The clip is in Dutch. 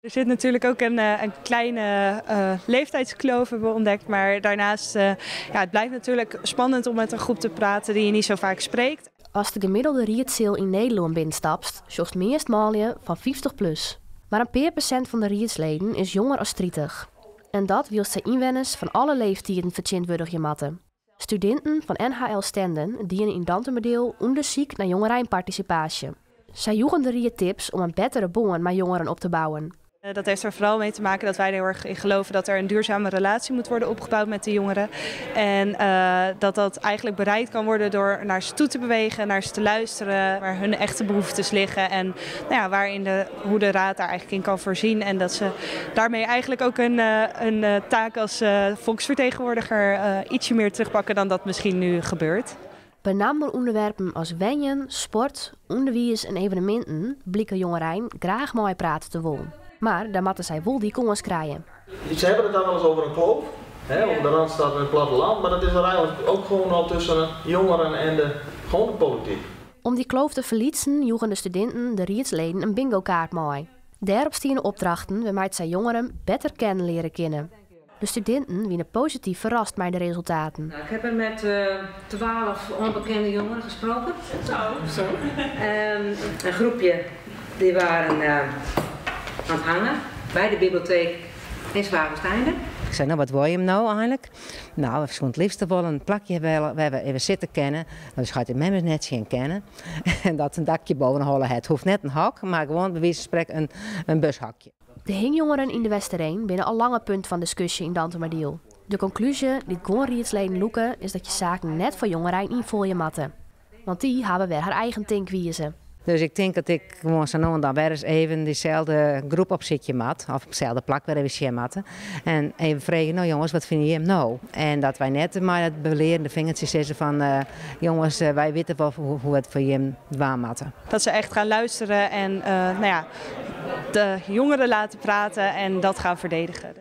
Er zit natuurlijk ook een kleine leeftijdskloof hebben we ontdekt, maar daarnaast het blijft natuurlijk spannend om met een groep te praten die je niet zo vaak spreekt. Als de gemiddelde rietseel in Nederland binnenstapt, zocht meest van 50 plus. Maar een paar procent van de rietsleden is jonger als 30. En dat wil zij inwoners van alle leeftijden vertjintwürdig gematten. Studenten van NHL Stenden dienen in Dantemerdeel onderzoek naar jongerenparticipatie. Zij joegen de riet tips om een betere band met jongeren op te bouwen. Dat heeft er vooral mee te maken dat wij er heel erg in geloven dat er een duurzame relatie moet worden opgebouwd met de jongeren. En dat eigenlijk bereikt kan worden door naar ze toe te bewegen, naar ze te luisteren, waar hun echte behoeftes liggen. En hoe de raad daar eigenlijk in kan voorzien. En dat ze daarmee eigenlijk ook een taak als volksvertegenwoordiger ietsje meer terugpakken dan dat misschien nu gebeurt. Bij name onderwerpen als wenjen, sport, onderwijs en evenementen blikken jongeren graag mooi praten te willen. Maar daar moeten zij wel die kongens krijgen. Ze hebben het dan wel eens over een kloof, op de Randstad en het platteland, maar dat is er eigenlijk ook gewoon al tussen jongeren en de politiek. Om die kloof te verliezen, joegen de studenten de rietsleden een bingo-kaart mee. Daarop staan opdrachten waarmee zij jongeren beter kennen leren kennen. De studenten werden positief verrast met de resultaten. Nou, ik heb er met 12 onbekende jongeren gesproken. Zo. Een groepje die waren aan het hangen bij de bibliotheek in Zwavensteinde. Ik zei, nou wat wil je hem nou eigenlijk? Nou, we het liefst wel een plakje we hebben even zitten kennen. Dus gaat hij met me net zien kennen. En dat een dakje boven hollen. Het hoeft net een hak, maar gewoon bij wijze van spreken een bushakje. De hingjongeren in de Westereen binnen al lange punt van discussie in Dantemardeel. De conclusie die gewoon rietsleden loeken is dat je zaken net voor jongeren invullen matten. Want die hebben weer haar eigen tinkwijze. Dus ik denk dat ik gewoon zo nu en dan weer eens even diezelfde groep op zitje mat. Of op dezelfde plak weer even zien matten. En even vragen, nou jongens, wat vinden jullie nou? En dat wij net maar het belerende vingertje zeggen van jongens, wij weten wel hoe het voor jullie waarmatten. Dat ze echt gaan luisteren en de jongeren laten praten en dat gaan verdedigen.